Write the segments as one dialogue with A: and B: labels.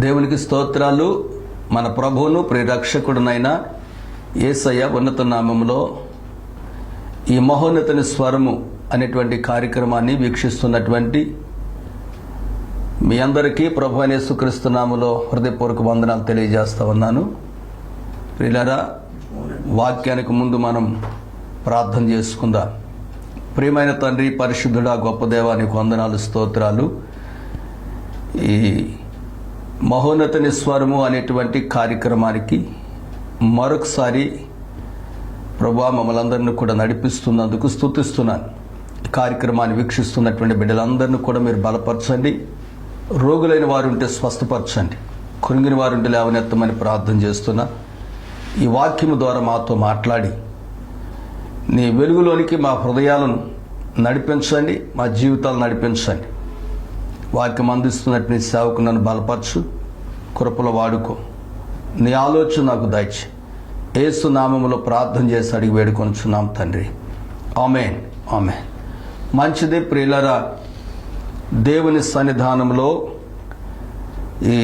A: దేవునికి స్తోత్రాలు. మన ప్రభువును ప్రియరక్షకుడునైన యేసయ్య ఉన్నత నామములో ఈ మహోన్నతుని స్వరము అనేటువంటి కార్యక్రమాన్ని వీక్షిస్తున్నటువంటి మీ అందరికీ ప్రభు అయిన యేసుక్రీస్తు నామములో హృదయపూర్వక వందనాలు తెలియజేస్తా ఉన్నాను. ప్రియులారా, వాక్యానికి ముందు మనం ప్రార్థన చేసుకుందాం. ప్రియమైన తండ్రి, పరిశుద్ధుడా, గొప్ప దేవా, నీకు వందనాలు, స్తోత్రాలు. ఈ మహోన్నతుని స్వరము అనేటువంటి కార్యక్రమానికి మరొకసారి ప్రభువా మమ్మల్ని అందరినీ కూడా నడిపిస్తున్నందుకు స్తుతిస్తున్నాను. కార్యక్రమాన్ని వీక్షిస్తున్నటువంటి బిడ్డలందరినీ కూడా మీరు బలపరచండి. రోగులైన వారు ఉంటే స్వస్థపరచండి. కృంగిన వారు ఉంటే లేవనెత్తమని ప్రార్థన చేస్తున్నా. ఈ వాక్యము ద్వారా మాతో మాట్లాడి నీ వెలుగులోనికి మా హృదయాలను నడిపించండి, మా జీవితాలు నడిపించండి. వాక్యం అందిస్తున్నట్టు నీ సేవకు నన్ను బలపరచు, కృపలో వాడుకో. నీ ఆలోచన నాకు దయచి యేసు నామములో ప్రార్థన చేసి అడిగి వేడుకొనుచున్నాం తండ్రి. ఆమేన్, ఆమేన్. మంచిది ప్రియులారా, దేవుని సన్నిధానంలో ఈ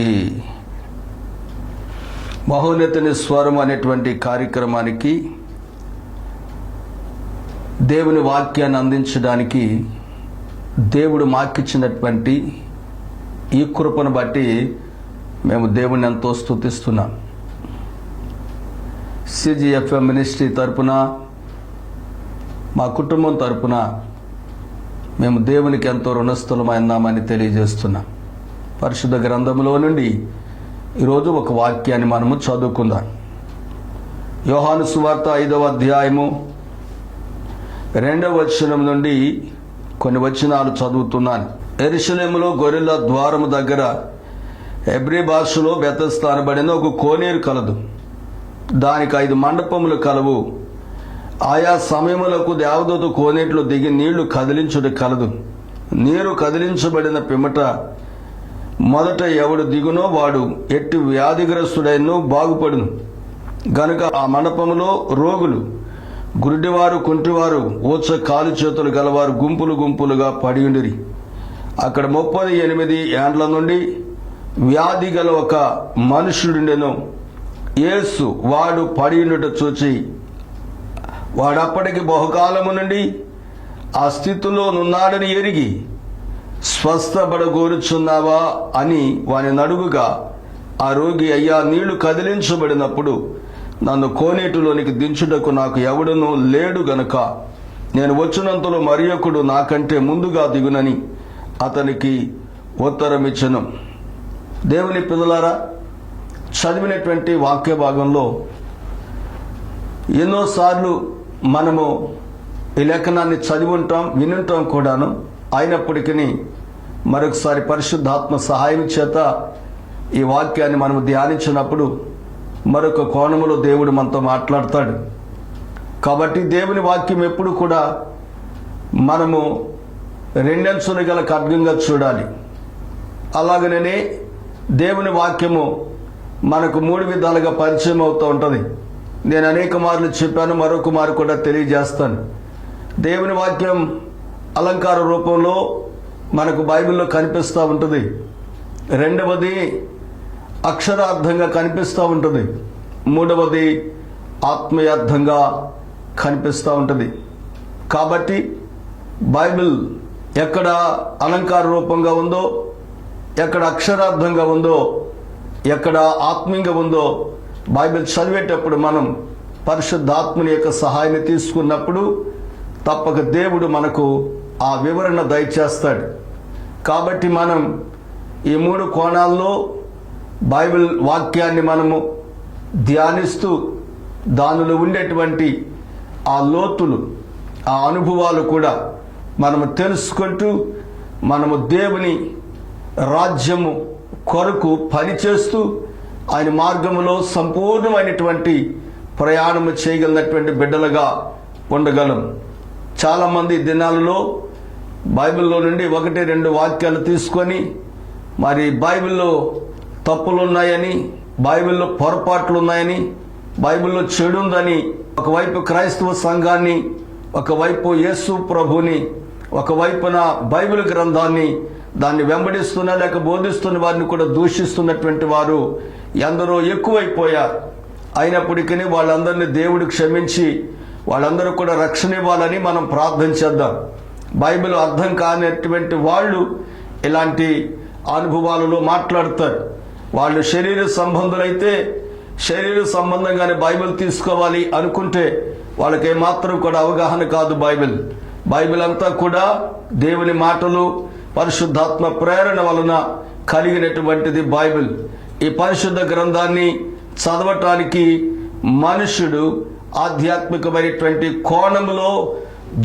A: మహోన్నతుని స్వరం అనేటువంటి కార్యక్రమానికి దేవుని వాక్యాన్ని అందించడానికి దేవుడు మాకిచ్చినటువంటి ఈ కృపను బట్టి మేము దేవుని ఎంతో స్తుతిస్తున్నాం. CGFM మినిస్ట్రీ తరపున, మా కుటుంబం తరపున మేము దేవునికి ఎంతో రుణస్థులమైనామని తెలియజేస్తున్నాం. పరిశుద్ధ గ్రంథంలో నుండి ఈరోజు ఒక వాక్యాన్ని మనము చదువుకుందాం. యోహాను సువార్త 5వ అధ్యాయము 2వ వచనం నుండి కొన్ని వచనాలు చదువుతున్నాను. యెరూషలేములో గొర్రెల ద్వారము దగ్గర హెబ్రీ భాషలో బెతస్దా అనబడిన ఒక కోనేరు కలదు. దానికి 5 మండపములు కలవు. ఆయా సమయములకు దేవదూత కోనేటిలో దిగి నీళ్లు కదిలించుట కలదు. నీరు కదిలించబడిన పిమ్మట మొదట ఎవడు దిగునో వాడు ఎట్టి వ్యాధిగ్రస్తుడైనో బాగుపడును. గనుక ఆ మండపములో రోగులు, గుడ్డివారు, కుంటివారు, ఊచ కాలు చేతులు గలవారు గుంపులు గుంపులుగా పడి ఉండిరి. అక్కడ 38 ఏండ్ల నుండి వ్యాధి గల ఒక మనుషుడుండెను. యేసు వాడు పడి ఉండుట చూచి వాడప్పటికి బహుకాలము నుండి ఆ స్థితిలో నున్నాడని ఎరిగి, స్వస్థపడగోరుచున్నావా అని వాని నడుగుగా, ఆ రోగి, అయ్యా, నీళ్లు కదిలించబడినప్పుడు నన్ను కోనేటిలోనికి దించుటకు నాకు ఎవడనూ లేడు గనుక నేను వచ్చినంతలో మరియొకడు నాకంటే ముందుగా దిగునని అతనికి ఉత్తరమిచ్చెను. దేవుని పిల్లలారా, చదివినటువంటి వాక్య భాగంలో ఎన్నోసార్లు మనము ఈ లేఖనాన్ని చదివి ఉంటాం, వినుంటాం కూడాను. అయినప్పటికీ మరొకసారి పరిశుద్ధాత్మ సహాయం చేత ఈ వాక్యాన్ని మనము ధ్యానించినప్పుడు మరొక కోణములో దేవుడు మనతో మాట్లాడతాడు. కాబట్టి దేవుని వాక్యం ఎప్పుడు కూడా మనము రెండంచులు గల ఖడ్గంగా చూడాలి. అలాగనే దేవుని వాక్యము మనకు 3 విధాలుగా పరిచయం అవుతూ ఉంటుంది. నేను అనేక మార్లు చెప్పాను, మరొక మారు కూడా తెలియజేస్తాను. దేవుని వాక్యం అలంకార రూపంలో మనకు బైబిల్లో కనిపిస్తూ ఉంటుంది. రెండవది అక్షరార్థంగా కనిపిస్తూ ఉంటుంది. మూడవది ఆత్మీయార్థంగా కనిపిస్తూ ఉంటుంది. కాబట్టి బైబిల్ ఎక్కడ అలంకార రూపంగా ఉందో, ఎక్కడ అక్షరార్థంగా ఉందో, ఎక్కడ ఆత్మీయంగా ఉందో బైబిల్ చదివేటప్పుడు మనం పరిశుద్ధాత్మని యొక్క సహాయాన్ని తీసుకున్నప్పుడు తప్పక దేవుడు మనకు ఆ వివరణ దయచేస్తాడు. కాబట్టి మనం ఈ 3 కోణాల్లో బైబిల్ వాక్యాన్ని మనము ధ్యానిస్తూ దానిలో ఉండేటువంటి ఆ లోతులు, ఆ అనుభవాలు కూడా మనము తెలుసుకుంటూ మనము దేవుని రాజ్యము కొరకు పనిచేస్తూ ఆయన మార్గములో సంపూర్ణమైనటువంటి ప్రయాణము చేయగలిగినటువంటి బిడ్డలుగా ఉండగలం. చాలామంది దినాలలో బైబిల్లో నుండి 1-2 వాక్యాలు తీసుకొని మరి బైబిల్లో తప్పులు ఉన్నాయని, బైబిల్లో పొరపాట్లు ఉన్నాయని, బైబిల్లో చెడు ఉందని ఒకవైపు క్రైస్తవ సంఘాన్ని, ఒకవైపు యేసు ప్రభుని, ఒకవైపున బైబిల్ గ్రంథాన్ని దాన్ని వెంబడిస్తున్న లేక బోధిస్తున్న వారిని కూడా దూషిస్తున్నటువంటి వారు ఎందరో ఎక్కువైపోయారు. అయినప్పటికీ వాళ్ళందరినీ దేవుడు క్షమించి వాళ్ళందరూ కూడా రక్షణ ఇవ్వాలని మనం ప్రార్థన చేద్దాం. బైబిల్ అర్థం కానటువంటి వాళ్ళు ఇలాంటి అనుభవాలలో మాట్లాడతారు. వాళ్ళు శరీర సంబంధులైతే శరీర సంబంధంగానే బైబిల్ తీసుకోవాలి అనుకుంటే వాళ్ళకి ఏమాత్రం కూడా అవగాహన కాదు. బైబిల్ అంతా కూడా దేవుని మాటలు పరిశుద్ధాత్మ ప్రేరణ వలన కలిగినటువంటిది బైబిల్. ఈ పరిశుద్ధ గ్రంథాన్ని చదవటానికి మనుషుడు ఆధ్యాత్మికమైనటువంటి కోణంలో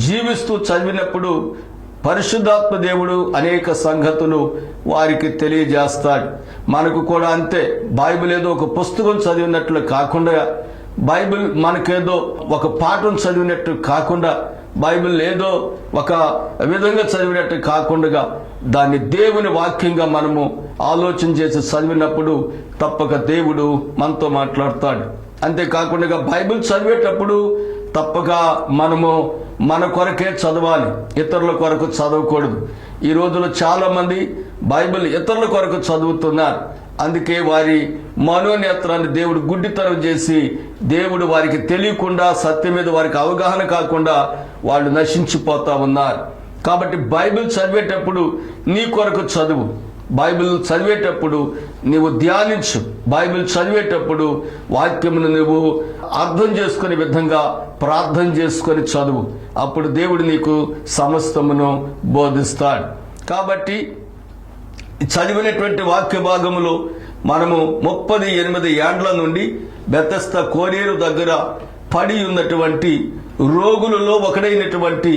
A: జీవిస్తూ చదివినప్పుడు పరిశుద్ధాత్మ దేవుడు అనేక సంగతులు వారికి తెలియజేస్తాడు. మనకు కూడా అంతే. బైబిల్ ఏదో ఒక పుస్తకం చదివినట్లు కాకుండా, బైబిల్ మనకేదో ఒక పాఠం చదివినట్టు కాకుండా, బైబిల్ ఏదో ఒక విధంగా చదివినట్టు కాకుండా దాన్ని దేవుని వాక్యంగా మనము ఆలోచన చేసి చదివినప్పుడు తప్పక దేవుడు మనతో మాట్లాడతాడు. అంతేకాకుండా బైబిల్ చదివేటప్పుడు తప్పక మనము మన కొరకే చదవాలి, ఇతరుల కొరకు చదవకూడదు. ఈ రోజుల్లో చాలా మంది బైబిల్ ఇతరుల కొరకు చదువుతున్నారు. అందుకే వారి మనోనేత్రాన్ని దేవుడు గుడ్డితనం చేసి, దేవుడు వారికి తెలియకుండా, సత్యం మీద వారికి అవగాహన కాకుండా వాళ్ళు నశించిపోతా ఉన్నారు. కాబట్టి బైబిల్ చదివేటప్పుడు నీ కొరకు చదువు. బైబిల్ చదివేటప్పుడు నీవు ధ్యానించు. బైబిల్ చదివేటప్పుడు వాక్యమును నువ్వు అర్థం చేసుకునే విధంగా ప్రార్థన చేసుకొని చదువు. అప్పుడు దేవుడు నీకు సమస్తమును బోధిస్తాడు. కాబట్టి చదివినటువంటి వాక్య భాగములో మనము 38 ఏండ్ల నుండి బెతెస్దా కోనేరు దగ్గర పడి ఉన్నటువంటి రోగులలో ఒకడైనటువంటి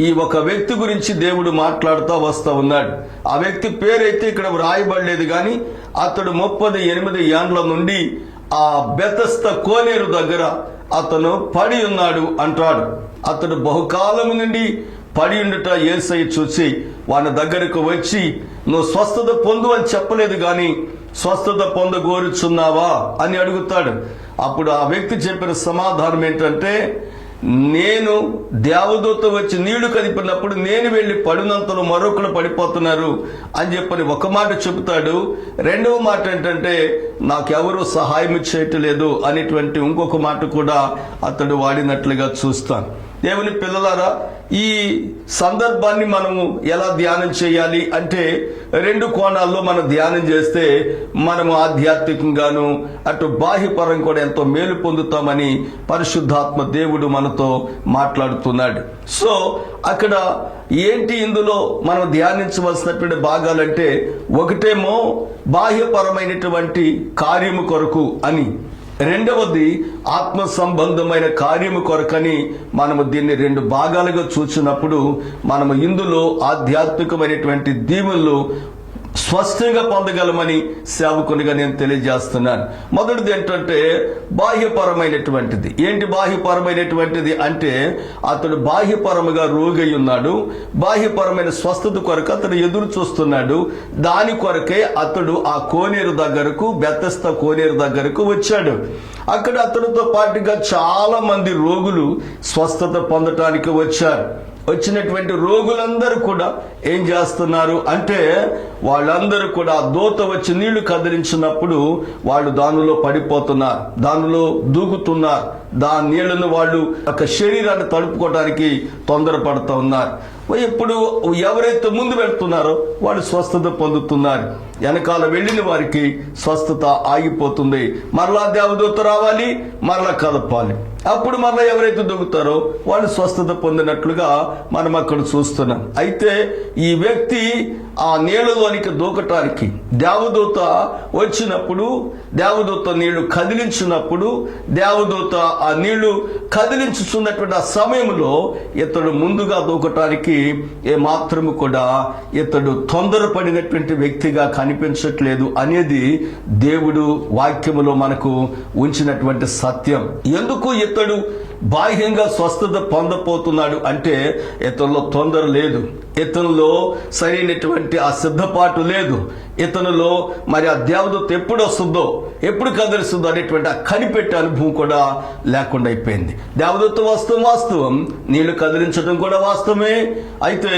A: ఈ ఒక వ్యక్తి గురించి దేవుడు మాట్లాడుతూ వస్తూ ఉన్నాడు. ఆ వ్యక్తి పేరైతే ఇక్కడ వ్రాయబడలేదు, కానీ అతడు 38 ఏండ్ల నుండి ఆ బెతెస్దా కోనేరు దగ్గర అతను పడి ఉన్నాడు అంటాడు. అతడు బహుకాలం నుండి పడి ఉండుట యేసయ్య చూసి వాని దగ్గరకు వచ్చి, నువ్వు స్వస్థత పొందు అని చెప్పలేదు, కానీ స్వస్థత పొందగోరుచున్నావా అని అడుగుతాడు. అప్పుడు ఆ వ్యక్తి చెప్పిన సమాధానం ఏంటంటే, నేను దేవదూత వచ్చి నీళ్లు కదిపినప్పుడు నేను వెళ్ళి పడినంతలో మరొకరు పడిపోతున్నారు అని చెప్పని ఒక మాట చెబుతాడు. రెండవ మాట ఏంటంటే, నాకెవరూ సహాయం చేయట్లేదు అనేటువంటి ఇంకొక మాట కూడా అతడు వాడినట్లుగా చూస్తాను. దేవుని పిల్లలారా, ఈ సందర్భాన్ని మనము ఎలా ధ్యానం చేయాలి అంటే, 2 కోణాల్లో మనం ధ్యానం చేస్తే మనము ఆధ్యాత్మికంగాను అటు బాహ్యపరం కూడా ఎంతో మేలు పొందుతామని పరిశుద్ధాత్మ దేవుడు మనతో మాట్లాడుతున్నాడు. సో అక్కడ ఏంటి ఇందులో మనం ధ్యానించవలసినటువంటి భాగాలంటే, ఒకటేమో బాహ్యపరమైనటువంటి కార్యము కొరకు అని, రెండవది ఆత్మ సంబంధమైన కార్యము కొరకని మనము దీన్ని 2 భాగాలుగా చూసినప్పుడు మనము ఇందులో ఆధ్యాత్మికమైనటువంటి దీవెనలు స్పష్టంగా పొందగలమని సేవకునిగా నేను తెలియజేస్తున్నాను. మొదటిది ఏంటంటే బాహ్యపరమైనటువంటిది. ఏంటి బాహ్యపరమైనటువంటిది అంటే, అతడు బాహ్యపరముగా రోగి ఉన్నాడు. బాహ్యపరమైన స్వస్థత కొరకు అతడు ఎదురు చూస్తున్నాడు. దాని కొరకే అతడు ఆ కోనేరు దగ్గరకు, బెతెస్దా కోనేరు దగ్గరకు వచ్చాడు. అక్కడ అతడితో పాటుగా చాలా మంది రోగులు స్వస్థత పొందటానికి వచ్చారు. వచ్చినటువంటి రోగులందరూ కూడా ఏం చేస్తున్నారు అంటే, వాళ్ళందరూ కూడా దూత వచ్చి నీళ్లు కదిలించినప్పుడు వాళ్ళు దానిలో పడిపోతున్నారు, దానిలో దూకుతున్నారు. దాని నీళ్లను వాళ్ళు ఒక శరీరాన్ని తడుపుకోవడానికి తొందరపడుతూ ఉన్నారు. ఇప్పుడు ఎవరైతే ముందు వెళ్తున్నారో వాళ్ళు స్వస్థత పొందుతున్నారు. వెనకాల వెళ్ళిన వారికి స్వస్థత ఆగిపోతుంది. మరలా దేవదూత రావాలి, మరలా కదపాలి. అప్పుడు మరలా ఎవరైతే దొక్కుతారో వాళ్ళు స్వస్థత పొందినట్లుగా మనం అక్కడ చూస్తున్నాం. అయితే ఈ వ్యక్తి ఆ నీళ్ళలోనికి దూకటానికి దేవదూత వచ్చినప్పుడు, దేవదూత నీళ్లు కదిలించినప్పుడు, దేవదూత ఆ నీళ్లు కదిలించుతున్నటువంటి ఆ సమయంలో ఇతడు ముందుగా దూకటానికి ఏమాత్రము కూడా ఇతడు తొందరపడినటువంటి వ్యక్తిగా కనిపించట్లేదు అనేది దేవుడు వాక్యములో మనకు ఉంచినటువంటి సత్యం. ఎందుకు ఇతడు బాహ్యంగా స్వస్థత పొందపోతున్నాడు అంటే ఇతనిలో తొందర లేదు, ఇతనిలో సరైనటువంటి ఆ సిద్ధపాటు లేదు, ఇతనిలో మరి ఆ దేవదూత ఎప్పుడు వస్తుందో ఎప్పుడు కదులుస్తుందో అనేటువంటి ఆ కనిపెట్టే అనుభవం కూడా లేకుండా అయిపోయింది. దేవదూత వాస్తవం, నీళ్లు కదిలించడం కూడా వాస్తవమే, అయితే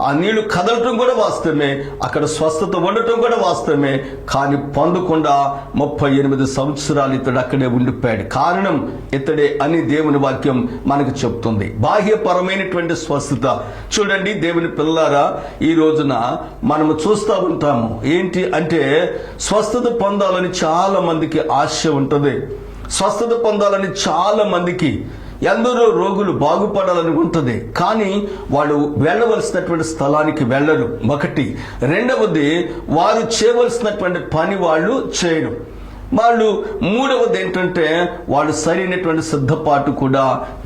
A: ఆ నీళ్లు కదలటం కూడా వాస్తవమే, అక్కడ స్వస్థత ఉండటం కూడా వాస్తవమే. కానీ పొందకుండా 38 సంవత్సరాలు ఇతడు అక్కడే ఉండిపోయాడు. కారణం ఇతడే అని దేవుని వాక్యం మనకు చెప్తుంది. బాహ్యపరమైనటువంటి స్వస్థత చూడండి దేవుని పిల్లారా, ఈ రోజున మనము చూస్తూ ఉంటాము. ఏంటి అంటే స్వస్థత పొందాలని చాలా మందికి ఆశ ఉంటుంది, స్వస్థత పొందాలని చాలా మందికి, ఎందరో రోగులు బాగుపడాలని ఉంటుంది. కానీ వాళ్ళు వెళ్ళవలసినటువంటి స్థలానికి వెళ్ళరు, ఒకటి. రెండవది, వారు చేయవలసినటువంటి పని వాళ్ళు చేయరు. మూడవది ఏంటంటే వాళ్ళు సరైనటువంటి సిద్ధపాటు కూడా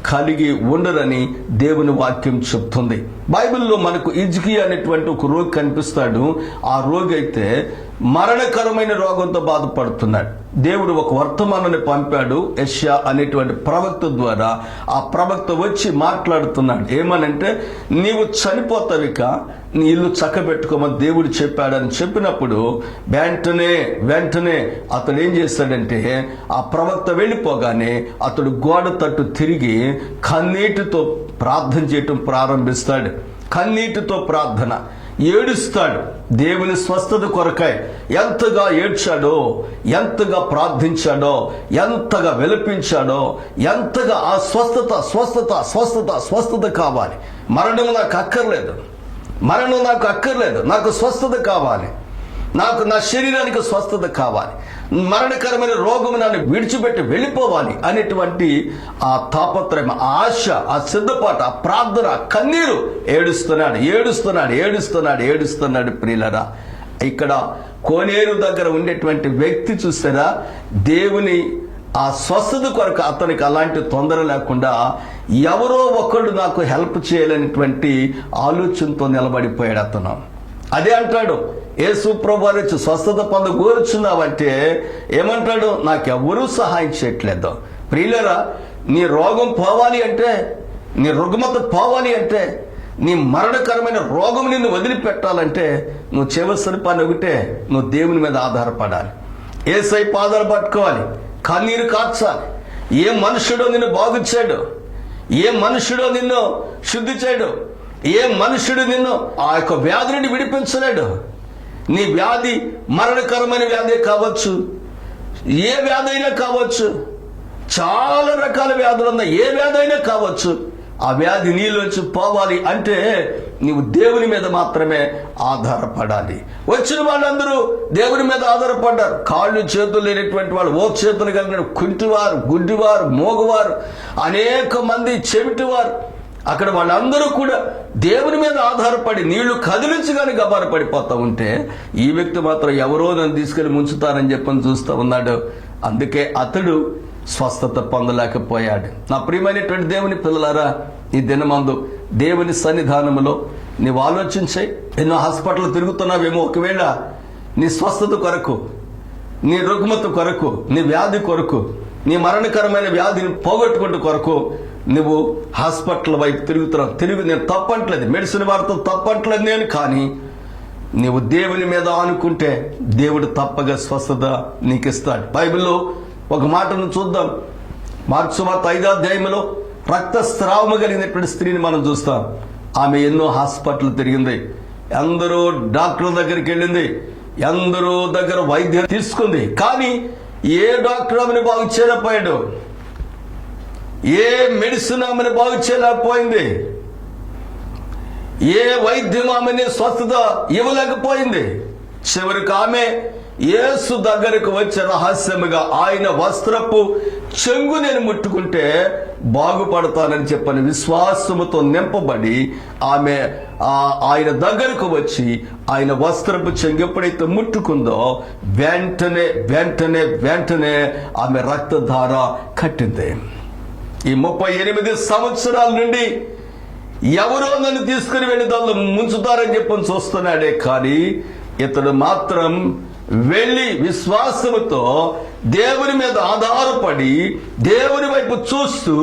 A: కలిగి ఉండరని దేవుని వాక్యం చెప్తుంది. బైబిల్లో మనకు హిజ్కియా అనేటువంటి ఒక రోగి కనిపిస్తాడు. ఆ రోగి అయితే మరణకరమైన రోగంతో బాధపడుతున్నాడు. దేవుడు ఒక వర్తమానాన్ని పంపాడు యెషయా అనేటువంటి ప్రవక్త ద్వారా. ఆ ప్రవక్త వచ్చి మాట్లాడుతున్నాడు. ఏమనంటే, నీవు చనిపోతావిక, నీ ఇల్లు చక్కబెట్టుకోమని దేవుడు చెప్పాడని చెప్పినప్పుడు వెంటనే అతడు ఏం చేశాడంటే, ఆ ప్రవక్త వెళ్ళిపోగానే అతడు గోడ తట్టు తిరిగి కన్నీటితో ప్రార్థన చేయటం ప్రారంభిస్తాడు. కన్నీటితో ప్రార్థన, ఏడుస్తాడు. దేవుని స్వస్థత కొరకై ఎంతగా ఏడ్చాడో, ఎంతగా ప్రార్థించాడో, ఎంతగా విలపించాడో, ఎంతగా ఆ స్వస్థత స్వస్థత స్వస్థత స్వస్థత కావాలి. మరణం నాకు అక్కర్లేదు, నాకు స్వస్థత కావాలి, నాకు నా శరీరానికి స్వస్థత కావాలి, మరణకరమైన రోగము నన్ను విడిచిపెట్టి వెళ్ళిపోవాలి అనేటువంటి ఆ తాపత్రయం, ఆ ఆశ, ఆ సిద్ధపాటు, ఆ ప్రార్థన, ఆ కన్నీరు, ఏడుస్తున్నాడు. ప్రియులరా, ఇక్కడ కోనేరు దగ్గర ఉండేటువంటి వ్యక్తి చూసారా, దేవుని ఆ స్వస్థత కొరకు అతనికి అలాంటి తొందర లేకుండా ఎవరో ఒకళ్ళు నాకు హెల్ప్ చేయాలనేటువంటి ఆలోచనతో నిలబడిపోయాడు అతను. అదే అంటాడు, యేసు ప్రభువు వచ్చి స్వస్థత పొందగోరుచున్నావంటే ఏమంటాడు, నాకెవ్వరూ సహాయం చేయట్లేదు. ప్రియులరా, నీ రోగం పోవాలి అంటే, నీ రుగ్మత పోవాలి అంటే, నీ మరణకరమైన రోగం నిన్ను వదిలిపెట్టాలంటే నువ్వు చేయవలసిన పని ఒకటే, నువ్వు దేవుని మీద ఆధారపడాలి, యేసయ్య పాదాలు పట్టుకోవాలి, కన్నీరు కార్చాలి. ఏ మనుషుడో నిన్ను బాగు చేయడు, ఏ మనుషుడో నిన్ను శుద్ధి చేయడు, ఏ మనుషుడు నిన్ను ఆ యొక్క వ్యాధి నుండి విడిపించలేడు. నీ వ్యాధి మరణకరమైన వ్యాధి కావచ్చు, ఏ వ్యాధి అయినా కావచ్చు, చాలా రకాల వ్యాధులు ఉన్నాయి, ఏ వ్యాధి అయినా కావచ్చు. ఆ వ్యాధి నీలోంచి పోవాలి అంటే నీవు దేవుని మీద మాత్రమే ఆధారపడాలి. వచ్చిన వాళ్ళందరూ దేవుని మీద ఆధారపడ్డారు. కాళ్ళు చేతులు లేనటువంటి వాళ్ళు, ఓ చేతులు కలిగిన కుంటివారు, గుడ్డివారు, మోగవారు, అనేక మంది చెవిటివారు, అక్కడ వాళ్ళందరూ కూడా దేవుని మీద ఆధారపడి నీళ్లు కదిలించగానే గబార పడిపోతా ఉంటే, ఈ వ్యక్తి మాత్రం ఎవరో నన్ను తీసుకెళ్లి ముంచుతారని చెప్పని చూస్తూ ఉన్నాడు. అందుకే అతడు స్వస్థత పొందలేకపోయాడు. నా ప్రియమైనటువంటి దేవుని పిల్లలారా, ఈ దినమందు దేవుని సన్నిధానములో నీవు ఆలోచించే. ఎన్నో హాస్పిటల్ తిరుగుతున్నావేమో, ఒకవేళ నీ స్వస్థత కొరకు, నీ రుగ్మత కొరకు, నీ వ్యాధి కొరకు, నీ మరణకరమైన వ్యాధిని పోగొట్టుకుంటూ కొరకు నువ్వు హాస్పిటల్ వైపు తిరుగుతున్నావు. నేను తప్పట్లేదు, మెడిసిన్ వాడుతూ తప్పట్లేదు నేను. కానీ నీవు దేవుని మీద ఆనుకుంటే దేవుడు తప్పగా స్వస్థత నీకు ఇస్తాడు. బైబిల్లో ఒక మాటను చూద్దాం. మార్కు సువార్త 5వ అధ్యాయంలో రక్తస్రావము కలిగినటువంటి స్త్రీని మనం చూస్తాం. ఆమె ఎన్నో హాస్పిటల్ తిరిగింది, ఎందరో డాక్టర్ల దగ్గరికి వెళ్ళింది, ఎందరో దగ్గర వైద్యం తీసుకుంది. కానీ ఏ డాక్టర్ ఆమెను బాగు చేయలేకపోయాడు, ఏ మెడిసిన్ ఆమెను బాగు చేయలేకపోయింది, ఏ వైద్యం ఆమెని స్వస్థత ఇవ్వలేకపోయింది. చివరికి ఆమె యేసు దగ్గరకు వచ్చే రహస్యముగా ఆయన వస్త్రపు చెంగు నేను ముట్టుకుంటే బాగుపడతానని చెప్పని విశ్వాసముతో నింపబడి ఆమె ఆయన దగ్గరకు వచ్చి ఆయన వస్త్రపు చెంగు ఎప్పుడైతే ముట్టుకుందో వెంటనే ఆమె రక్తధార కట్టింది. ఈ 38 సంవత్సరాల నుండి ఎవరో నన్ను తీసుకుని వెళ్ళి దానిలో ముంచుతారని చెప్పని చూస్తున్నాడే, కానీ ఇతడు మాత్రం వెళ్ళి విశ్వాసముతో దేవుని మీద ఆధారపడి దేవుని వైపు చూస్తూ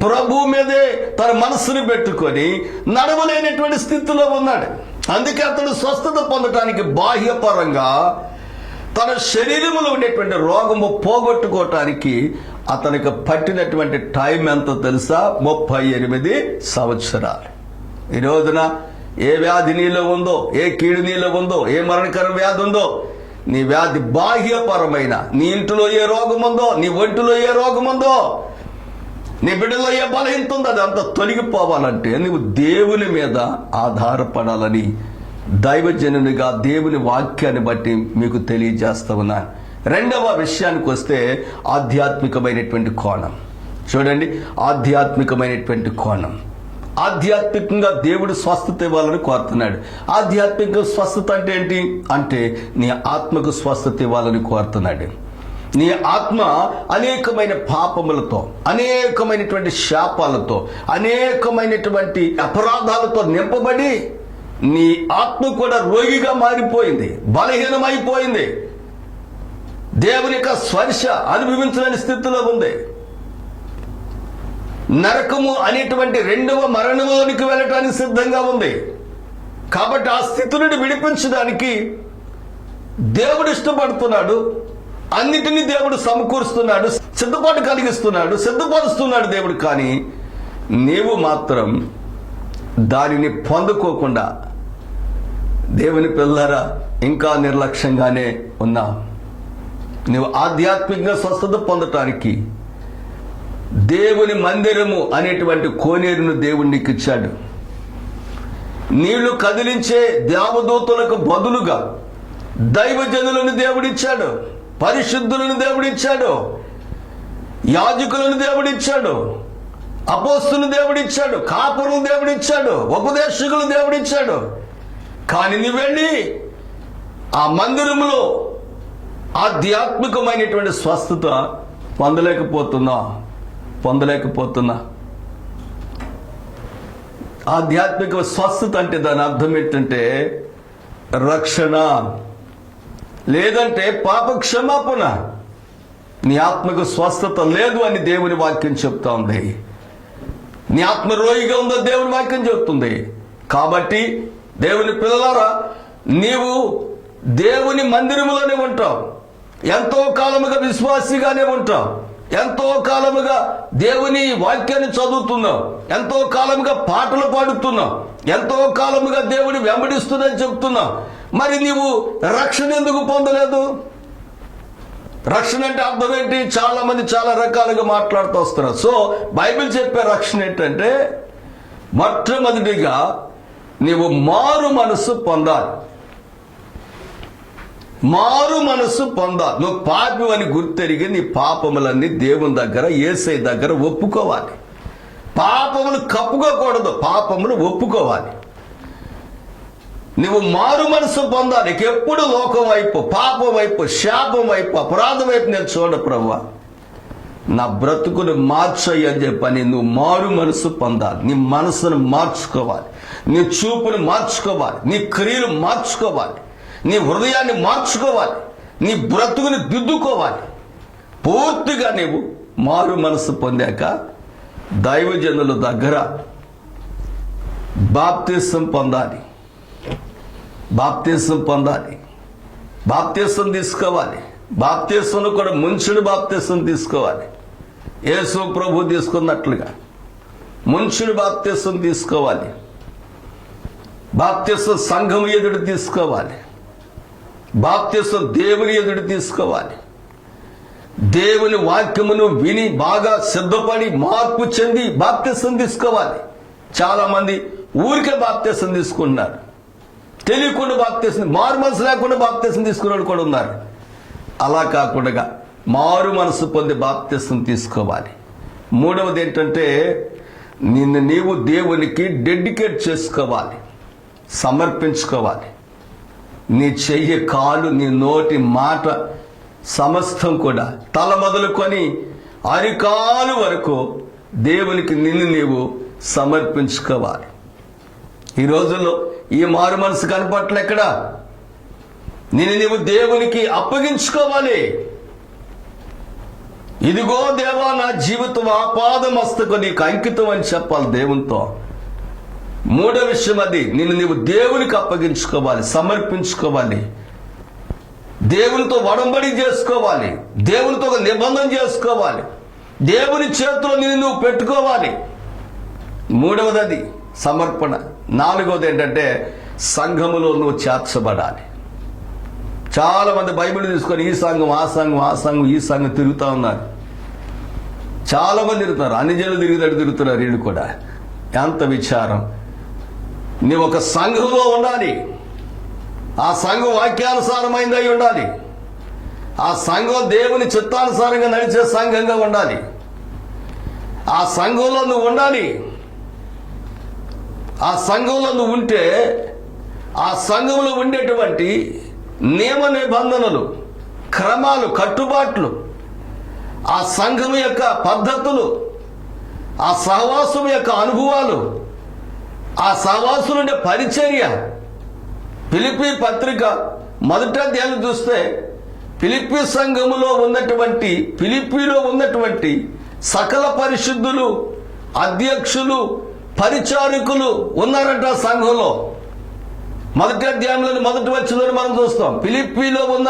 A: ప్రభు మీదే తన మనసును పెట్టుకొని నడవలేనటువంటి స్థితిలో ఉన్నాడు. అందుకే అతడు స్వస్థత పొందటానికి బాహ్యపరంగా తన శరీరంలో ఉండేటువంటి రోగము పోగొట్టుకోవటానికి అతనికి పట్టినటువంటి టైం ఎంతో తెలుసా? 38 సంవత్సరాలు. ఈ రోజున ఏ వ్యాధి నీలో ఉందో, ఏ కీడు నీలో ఉందో, ఏ మరణకర వ్యాధి ఉందో, నీ వ్యాధి బాహ్యపరమైన, నీ ఇంటిలో ఏ రోగం ఉందో, నీ ఒంటిలో ఏ రోగం ఉందో, నీ బిడ్డలో ఏ బలహీనత ఉందో, అదంతా తొలగిపోవాలంటే నువ్వు దేవుని మీద ఆధారపడాలని దైవజనునిగా దేవుని వాక్యాన్ని బట్టి మీకు తెలియజేస్తా ఉన్నాను. రెండవ విషయానికి వస్తే ఆధ్యాత్మికమైనటువంటి కోణం. చూడండి, ఆధ్యాత్మికమైనటువంటి కోణం. ఆధ్యాత్మికంగా దేవుడు స్వస్థత ఇవ్వాలని కోరుతున్నాడు. ఆధ్యాత్మిక స్వస్థత అంటే ఏంటి అంటే నీ ఆత్మకు స్వస్థత ఇవ్వాలని కోరుతున్నాడు. నీ ఆత్మ అనేకమైన పాపములతో, అనేకమైనటువంటి శాపాలతో, అనేకమైనటువంటి అపరాధాలతో నింపబడి నీ ఆత్మ కూడా రోగిగా మారిపోయింది, బలహీనమైపోయింది, దేవుని యొక్క స్పర్శ అనుభవించలేని స్థితిలో ఉంది. నరకము అనేటువంటి రెండవ మరణంలోనికి వెళ్ళటానికి సిద్ధంగా ఉంది. కాబట్టి ఆ స్థితి నుండి విడిపించడానికి దేవుడు ఇష్టపడుతున్నాడు. అన్నిటినీ దేవుడు సమకూరుస్తున్నాడు, సిద్ధపాటు కలిగిస్తున్నాడు, సిద్ధపరుస్తున్నాడు దేవుడు. కానీ నీవు మాత్రం దానిని పొందుకోకుండా దేవుని పిల్లరా ఇంకా నిర్లక్ష్యంగానే ఉన్నావు. నువ్వు ఆధ్యాత్మికంగా స్వస్థత పొందటానికి దేవుని మందిరము అనేటువంటి కోనేరును దేవుడు నీకు ఇచ్చాడు. నీళ్లు కదిలించే దేవదూతలకు బదులుగా దైవజనులను దేవుడిచ్చాడు, పరిశుద్ధులను దేవుడిచ్చాడు, యాజకులను దేవుడిచ్చాడు, అపోస్తులను దేవుడిచ్చాడు, కాపురులను దేవుడిచ్చాడు, ఉపదేశకులను దేవుడిచ్చాడు. కానీ నువ్వు వెళ్ళి ఆ మందిరంలో ఆధ్యాత్మికమైనటువంటి స్వస్థత పొందలేకపోతున్నా. ఆధ్యాత్మిక స్వస్థత అంటే దాని అర్థం ఏంటంటే రక్షణ, లేదంటే పాప క్షమాపణ. నీ ఆత్మకు స్వస్థత లేదు అని దేవుని వాక్యం చెప్తా ఉంది. నీ ఆత్మ రోగిగా ఉందో దేవుని వాక్యం చెప్తుంది. కాబట్టి దేవుని పిల్లలారా, నీవు దేవుని మందిరములోనే ఉంటావు, ఎంతో కాలముగా విశ్వాసిగానే ఉంటావు, ఎంతో కాలముగా దేవుని వాక్యాన్ని చదువుతున్నావు, ఎంతో కాలముగా పాటలు పాడుతున్నావు, ఎంతో కాలముగా దేవుని వెంబడిస్తుందని చెప్తున్నావు. మరి నీవు రక్షణ ఎందుకు పొందలేదు? రక్షణ అంటే అర్థం ఏంటి? చాలా మంది చాలా రకాలుగా మాట్లాడుతూ వస్తున్నారు. సో బైబిల్ చెప్పే రక్షణ ఏంటంటే మొట్టమొదటిగా నీవు మారు మనసు పొందాలి. మారు మనసు పొందాలి. నువ్వు పాపి అని గుర్తెరిగి నీ పాపములన్నీ దేవుని దగ్గర, యేసయ్య దగ్గర ఒప్పుకోవాలి. పాపములు కప్పుకోకూడదు, పాపములు ఒప్పుకోవాలి. నువ్వు మారు మనసు పొందాలి. ఎప్పుడు లోకం వైపు, పాపం వైపు, శాపం వైపు, అపరాధం వైపు నేను చూడ ప్రభువా, నా బ్రతుకును మార్చయ్యి అని చెప్పని నువ్వు మారు మనసు పొందాలి. నీ మనసును మార్చుకోవాలి, నీ చూపును మార్చుకోవాలి, నీ క్రియలు మార్చుకోవాలి, నీ హృదయాన్ని మార్చుకోవాలి, నీ బ్రతుకుని దిద్దుకోవాలి. పూర్తిగా నీవు మారు మనసు పొందాక దైవజనుల దగ్గర బాప్తిసం పొందాలి. బాప్తిసం తీసుకోవాలి. బాప్తిసంలో కూడా ముంచుడు బాప్తిసం తీసుకోవాలి. యేసు ప్రభు తీసుకున్నట్లుగా ముంచుడు బాప్తిసం తీసుకోవాలి. బాప్తిసం సంఘం ఎదుడు తీసుకోవాలి. బాప్తిసం దేవుని ఎదుడు తీసుకోవాలి. దేవుని వాక్యమును విని బాగా సిద్ధపడి మార్పు చెంది బాప్తిసం తీసుకోవాలి. చాలా మంది ఊరికే బాప్తిసం తీసుకుంటున్నారు, తెలియకుండా బాప్తిసం, మారు మనసు లేకుండా బాప్తిసం తీసుకునే వాళ్ళు కూడా ఉన్నారు. అలా కాకుండా మారు మనసు పొంది బాప్తిసం తీసుకోవాలి. మూడవది ఏంటంటే నిన్ను నీవు దేవునికి డెడికేట్ చేసుకోవాలి, సమర్పించుకోవాలి. నీ చెయ్యి, కాలు, నీ నోటి, మాట సమస్తం కూడా తల మొదలుకొని అరికాలు వరకు దేవునికి నిన్ను నీవు సమర్పించుకోవాలి. ఈ రోజుల్లో ఈ మారు మనసు కనపట్ల ఎక్కడ? నీవు దేవునికి అప్పగించుకోవాలి. ఇదిగో దేవా, నా జీవితం ఆపాదమస్తకు నీకు అంకితం అని చెప్పాలి దేవునితో. మూడో విషయం అది, నీవు దేవునికి అప్పగించుకోవాలి, సమర్పించుకోవాలి, దేవునితో ఒడంబడి చేసుకోవాలి, దేవునితో ఒక నిబంధన చేసుకోవాలి, దేవుని చేతిలో నువ్వు పెట్టుకోవాలి. మూడవది అది సమర్పణ. నాలుగవది ఏంటంటే సంఘములో నువ్వు చేర్చబడాలి. చాలా మంది బైబిల్ తీసుకొని ఈ సంఘం ఆ సంఘం ఆ సంఘం ఈ సంఘం తిరుగుతూ ఉన్నారు. చాలా మంది తిరుగుతున్నారు, అన్ని జనులు తిరుగుతున్నారు. వీళ్ళు కూడా ఎంత విచారం. నీవు ఒక సంఘంలో ఉండాలి. ఆ సంఘం వాక్యానుసారమైందై ఉండాలి. ఆ సంఘం దేవుని చిత్తానుసారంగా నడిచే సంఘంగా ఉండాలి. ఆ సంఘంలో నువ్వు ఉండాలి. ఆ సంఘంలో నువ్వు ఉంటే ఆ సంఘంలో ఉండేటువంటి నియమ నిబంధనలు, క్రమాలు, కట్టుబాట్లు, ఆ సంఘం యొక్క పద్ధతులు, ఆ సహవాసం యొక్క అనుభవాలు, ఆ సహవాసులుండే పరిచర్య. ఫిలిప్పీ పత్రిక మొదటి అధ్యాయం చూస్తే ఫిలిప్పీ సంఘములో ఉన్నటువంటి, ఫిలిప్పీలో ఉన్నటువంటి సకల పరిశుద్ధులు, అధ్యక్షులు, పరిచారకులు ఉన్నారంట సంఘంలో. మొదటి అధ్యాయంలో మొదటి వచ్చిందని మనం చూస్తాం. ఫిలిప్పీలో ఉన్న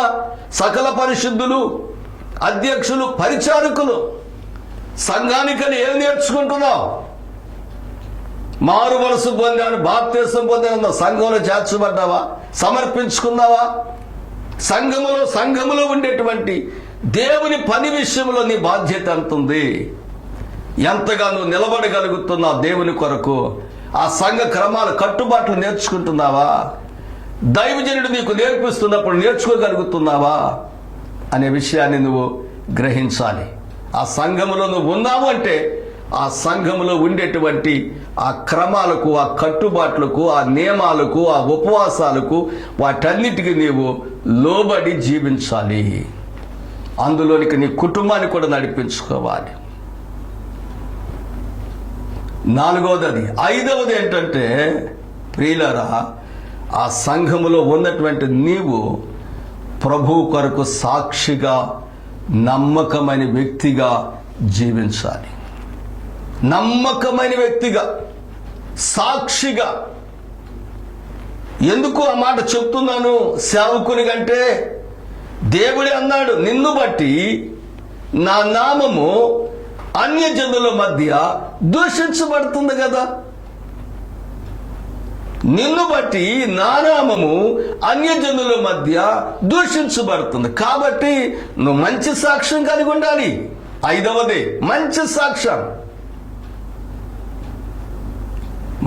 A: సకల పరిశుద్ధులు, అధ్యక్షులు, పరిచారకులు. సంఘానికని ఏం నేర్చుకుంటున్నావు? మారు మనసు పొందాను, బాప్తిసం పొందాను, సంఘంలో చేర్చబడ్డావా? సమర్పించుకున్నావా? సంఘములో ఉండేటువంటి దేవుని పని విషయంలో నీ బాధ్యత ఎంత ఉంది? ఎంతగా నువ్వు నిలబడగలుగుతున్నావు దేవుని కొరకు? ఆ సంఘ క్రమాలు, కట్టుబాట్లు నేర్చుకుంటున్నావా? దైవజనుడు నీకు నేర్పిస్తున్నప్పుడు నేర్చుకోగలుగుతున్నావా అనే విషయాన్ని నువ్వు గ్రహించాలి. ఆ సంఘములో నువ్వు ఉన్నావు అంటే ఆ సంఘములో ఉండేటువంటి ఆ క్రమాలకు, ఆ కట్టుబాట్లకు, ఆ నియమాలకు, ఆ ఉపవాసాలకు, వాటన్నిటికీ నీవు లోబడి జీవించాలి. అందులోనికి నీ కుటుంబాన్ని కూడా నడిపించుకోవాలి. నాలుగవది అది. ఐదవది ఏంటంటే ప్రియులారా, ఆ సంఘములో ఉన్నటువంటి నీవు ప్రభువు కొరకు సాక్షిగా, నమ్మకమైన వ్యక్తిగా జీవించాలి. నమ్మకమైన వ్యక్తిగా, సాక్షిగా. ఎందుకు ఆ మాట చెప్తున్నాను సేవకుని కంటే? దేవుడే అన్నాడు, నిన్ను బట్టి నా నామము అన్యజనుల మధ్య దూషించబడుతుంది కదా. నిన్ను బట్టి నా నామము అన్యజనుల మధ్య దూషించబడుతుంది. కాబట్టి నువ్వు మంచి సాక్ష్యం కలిగి ఉండాలి. ఐదవది మంచి సాక్ష్యం.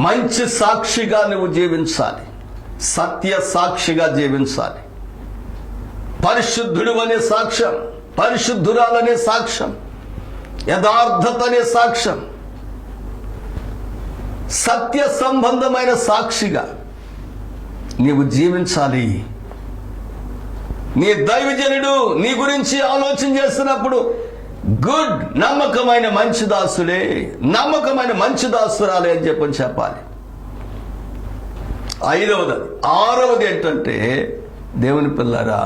A: మంచి సాక్షిగా నువ్వు జీవించాలి. సత్య సాక్షిగా జీవించాలి. పరిశుద్ధుడు అనే సాక్ష్యం, పరిశుద్ధురాలనే సాక్ష్యం, యథార్థత అనే సాక్ష్యం, సత్య సంబంధమైన సాక్షిగా నీవు జీవించాలి. నీ దైవజనుడు నీ గురించి ఆలోచన చేస్తున్నప్పుడు గుడ్, నమ్మకమైన మంచి దాసుడే, నమ్మకమైన మంచి దాసురాలే అని చెప్పాలి. ఐదవది. ఆరవది ఏంటంటే దేవుని పిల్లరా,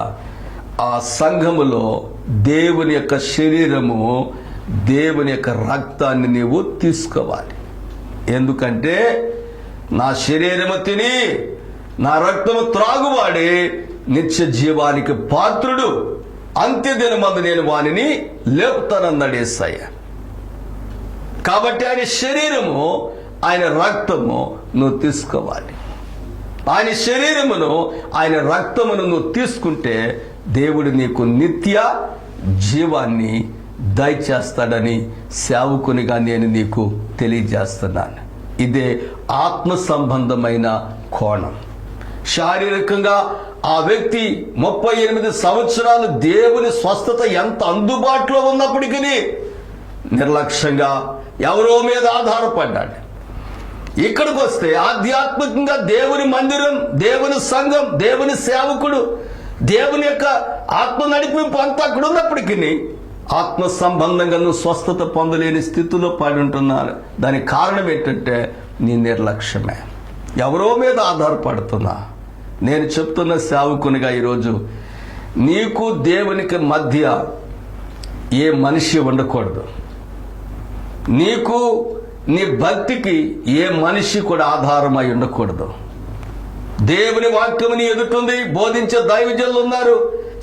A: ఆ సంఘములో దేవుని యొక్క శరీరము, దేవుని యొక్క రక్తాన్ని నీవు తీసుకోవాలి. ఎందుకంటే నా శరీరము తిని నా రక్తము త్రాగువాడే నిత్య జీవానికి పాత్రుడు, అంత్యదినమందు నేను వానిని లేపుతానన్నాడు యేసయ్య. కాబట్టి ఆయన శరీరము, ఆయన రక్తము నువ్వు తీసుకోవాలి. ఆయన శరీరమును, ఆయన రక్తమును నువ్వు తీసుకుంటే దేవుడు నీకు నిత్య జీవాన్ని దయచేస్తాడని సేవకునిగా నేను నీకు తెలియజేస్తున్నాను. ఇదే ఆత్మ సంబంధమైన కోణం. శారీరకంగా ఆ వ్యక్తి 38 సంవత్సరాలు దేవుని స్వస్థత ఎంత అందుబాటులో ఉన్నప్పటికీ నిర్లక్ష్యంగా ఎవరో మీద ఆధారపడ్డాడు. ఇక్కడికి వస్తే ఆధ్యాత్మికంగా దేవుని మందిరం, దేవుని సంఘం, దేవుని సేవకుడు, దేవుని యొక్క ఆత్మ నడిపింపు అంతా అక్కడ ఉన్నప్పటికీ ఆత్మ సంబంధంగా నువ్వు స్వస్థత పొందలేని స్థితిలో పడి ఉంటున్నారు. దానికి కారణం ఏంటంటే నీ నిర్లక్ష్యమే. ఎవరో మీద ఆధారపడుతున్నా, నేను చెప్తున్న సేవకునిగా ఈరోజు నీకు దేవునికి మధ్య ఏ మనిషి ఉండకూడదు. నీకు నీ భక్తికి ఏ మనిషి కూడా ఆధారమై ఉండకూడదు. దేవుని వాక్యం నీ ఎదుటుంది, బోధించే దైవజనులు ఉన్నారు,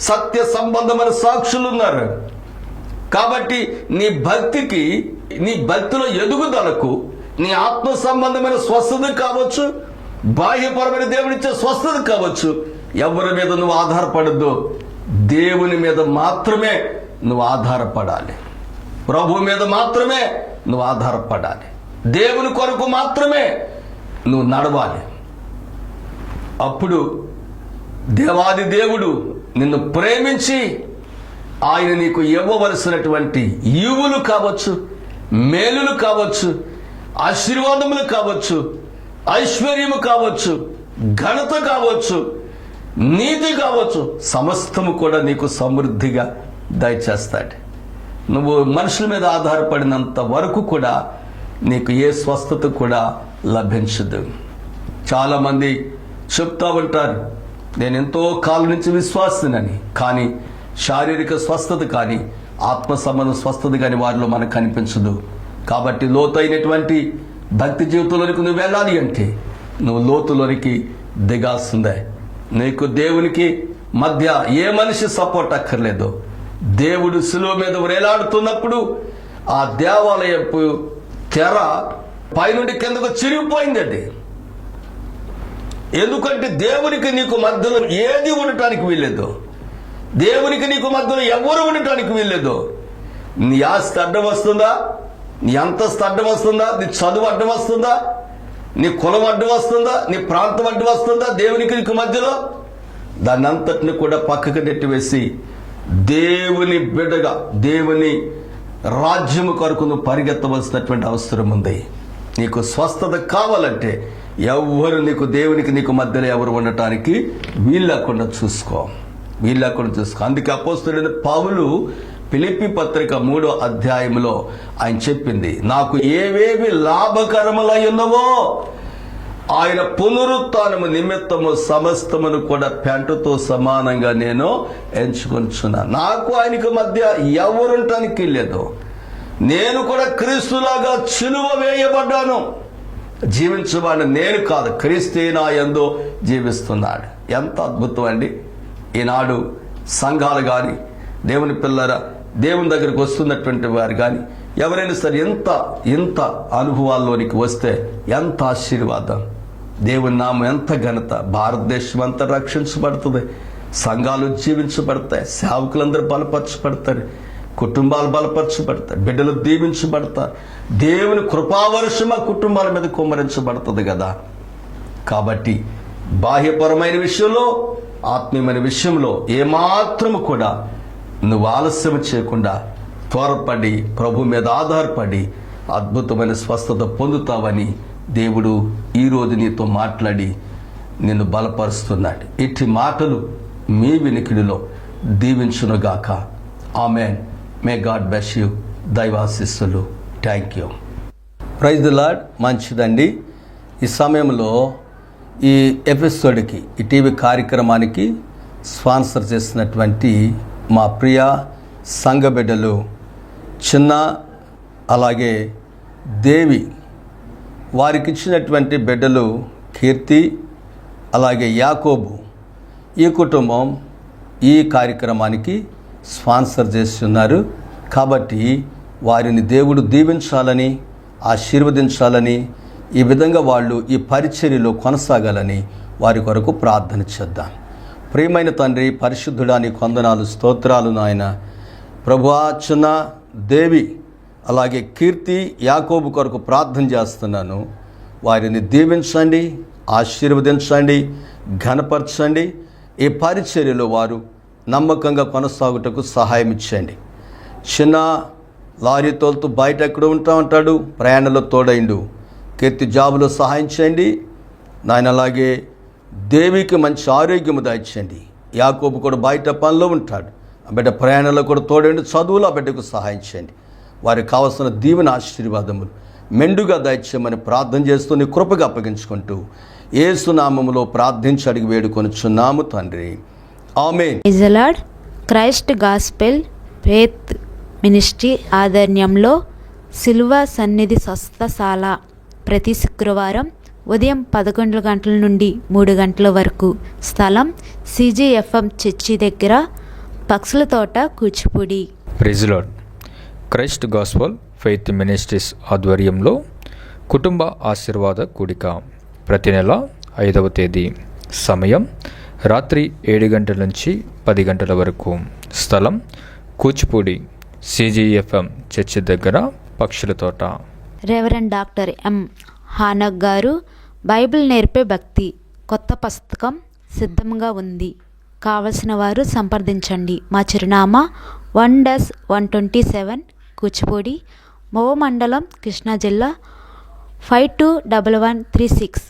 A: సత్య సంబంధమైన సాక్షులు ఉన్నారు. కాబట్టి నీ భక్తికి, నీ భక్తిలో ఎదుగుదలకు, నీ ఆత్మ సంబంధమైన స్వస్థత కావచ్చు, బాహ్యపరమైన దేవునిచ్చే స్వస్థత కావచ్చు, ఎవరి మీద నువ్వు ఆధారపడద్దు, దేవుని మీద మాత్రమే నువ్వు ఆధారపడాలి. ప్రభు మీద మాత్రమే నువ్వు ఆధారపడాలి. దేవుని కొరకు మాత్రమే నువ్వు నడవాలి. అప్పుడు దేవాది దేవుడు నిన్ను ప్రేమించి ఆయన నీకు ఇవ్వవలసినటువంటి ఈవులు కావచ్చు, మేలులు కావచ్చు, ఆశీర్వాదములు కావచ్చు, ఐశ్వర్యము కావచ్చు, ఘనత కావచ్చు, నీతి కావచ్చు, సమస్తము కూడా నీకు సమృద్ధిగా దయచేస్తాడు. నువ్వు మనుషుల మీద ఆధారపడినంత వరకు కూడా నీకు ఏ స్వస్థత కూడా లభించదు. చాలామంది చెప్తా ఉంటారు, నేను ఎంతో కాలం నుంచి విశ్వాసినని, కానీ శారీరక స్వస్థత కానీ ఆత్మ సంబంధ స్వస్థత కానీ వారిలో మనకు కనిపించదు. కాబట్టి లోతైనటువంటి భక్తి జీవితంలోనికి నువ్వు వెళ్ళాలి అంటే నువ్వు లోతులోనికి దిగాల్సిందే. నీకు దేవునికి మధ్య ఏ మనిషి సపోర్ట్ అక్కర్లేదు. దేవుడు శిలువ మీద వేలాడుతున్నప్పుడు ఆ దేవాలయపు తెర పైనుండి కిందకు చిరిగిపోయిందండి. ఎందుకంటే దేవునికి నీకు మధ్యలో ఏది ఉండటానికి వీల్లేదు. దేవునికి నీకు మధ్యలో ఎవరు ఉండటానికి వీల్లేదు. నీ ఆస్తి అడ్డం వస్తుందా, నీ అంతస్తు అడ్డం వస్తుందా, నీ చదువు అడ్డం వస్తుందా, నీ కులం అడ్డం వస్తుందా, నీ ప్రాంతం అడ్డం వస్తుందా దేవునికి నీకు మధ్యలో? దాన్ని అంతటిని కూడా పక్కకు నెట్టివేసి దేవుని బిడ్డగా, దేవుని రాజ్యము కొరకు నువ్వు పరిగెత్తవలసినటువంటి అవసరం ఉంది. నీకు స్వస్థత కావాలంటే ఎవరు నీకు దేవునికి నీకు మధ్యలో ఎవరు ఉండటానికి వీళ్ళకుండా చూసుకో. అందుకే అపోస్తలుడైన పౌలు ఫిలిప్పీ పత్రిక 3వ అధ్యాయంలో ఆయన చెప్పింది, నాకు ఏవేవి లాభకరములై ఉన్నవో ఆయన పునరుత్థానము నిమిత్తము సమస్తమును కూడా పెంటతో సమానంగా నేను ఎంచుకొంచున్నాను. నాకు ఆయనకు మధ్య ఎవరుంటానికి లేదు. నేను కూడా క్రీస్తులాగా సిలువ వేయబడ్డాను. జీవించబడిన నేను కాదు, క్రీస్తే నా యందు జీవిస్తున్నాడు. ఎంత అద్భుతం అండి! ఈనాడు సంఘాలు కానీ, దేవుని పిల్లల దేవుని దగ్గరికి వస్తున్నటువంటి వారు కానీ ఎవరైనా సరే ఎంత అనుభవాల్లోనికి వస్తే ఎంత ఆశీర్వాదం, దేవుని నామం ఎంత ఘనత, భారతదేశం అంతా రక్షించబడుతుంది, సంఘాలు జీవించబడతాయి, సేవకులందరూ బలపరచబడతారు, కుటుంబాలు బలపరచబడతాయి, బిడ్డలు దీవించబడతారు, దేవుని కృపావర్షం ఆ కుటుంబాల మీద కుమ్మరించబడుతుంది కదా. కాబట్టి బాహ్యపరమైన విషయంలో, ఆత్మీయమైన విషయంలో ఏమాత్రము కూడా నువ్వు ఆలస్యం చేయకుండా త్వరపడి ప్రభు మీద ఆధారపడి అద్భుతమైన స్వస్థత పొందుతావని దేవుడు ఈరోజు నీతో మాట్లాడి నిన్ను బలపరుస్తున్నాడు. ఇట్టి మాటలు మీ వినికిడిలో దీవించునుగాక. Amen. May God bless you. దైవాశీస్సులు. Thank you. Praise the Lord. మంచిదండి. ఈ సమయంలో ఈ ఎపిసోడ్కి, ఈ టీవీ కార్యక్రమానికి స్పాన్సర్ చేసినటువంటి మా ప్రియ సంఘ బిడ్డలు చిన్న, అలాగే దేవి, వారికి ఇచ్చినటువంటి బిడ్డలు కీర్తి, అలాగే యాకోబు, ఈ కుటుంబం ఈ కార్యక్రమానికి స్పాన్సర్ చేస్తున్నారు. కాబట్టి వారిని దేవుడు దీవించాలని, ఆశీర్వదించాలని, ఈ విధంగా వాళ్ళు ఈ పరిచర్యలో కొనసాగాలని వారి కొరకు ప్రార్థన చేద్దాం. ప్రియమైన తండ్రి, పరిశుద్ధుడా, నీకు వందనాలు, స్తోత్రాలు నాయన. ప్రభువా, చిన్న, దేవి, అలాగే కీర్తి, యాకోబు కొరకు ప్రార్థన చేస్తున్నాను. వారిని దీవించండి, ఆశీర్వదించండి, ఘనపరచండి. ఈ పరిచర్యలో వారు నమ్మకంగా కొనసాగుటకు సహాయం ఇచ్చండి. చిన్న లారీ తోలుతూ బయట ఎక్కడ ఉంటాడు, ప్రయాణంలో తోడైండు. కీర్తి జాబులో సహాయం చేయండి నాయన. అలాగే దేవికి మంచి ఆరోగ్యము దాయించండి. యాకోబు కూడా బయట పనిలో ఉంటాడు, ఆ బిడ్డ ప్రయాణంలో కూడా తోడండి. చదువులో ఆ బిడ్డకు సహాయం చేయండి. వారికి కావలసిన దీవెన ఆశీర్వాదములు మెండుగా దయచేయమని ప్రార్థన చేస్తూ నీ కృపగా అప్పగించుకుంటూ యేసు నామములో ప్రార్థించి అడిగి వేడుకొనుచున్నాము తండ్రి, amen.
B: Praise the lord. Christ Gospel Faith Ministry ఆధ్వర్యంలో సిలువ సన్నిధి స్వస్థశాల ప్రతి శుక్రవారం ఉదయం 11 గంటల నుండి 3 గంటల వరకు. స్థలం CGFM చర్చి దగ్గర, పక్షుల తోట, Kuchipudi.
C: Praise the lord. Christ Gospel Faith Ministries ఆధ్వర్యంలో కుటుంబ ఆశీర్వాద కూడిక ప్రతి నెల 5వ తేదీ. సమయం రాత్రి 7 గంటల నుంచి 10 గంటల వరకు. స్థలం కూచిపూడి CGFM చర్చి దగ్గర, పక్షుల తోట.
B: Reverend doctor M. హానక్ గారు బైబిల్ నేర్పే భక్తి కొత్త పుస్తకం సిద్ధంగా ఉంది. కావలసిన వారు సంప్రదించండి. మా చిరునామా 1-127 కూచిపూడి, మోవ మండలం, కృష్ణా జిల్లా 521136.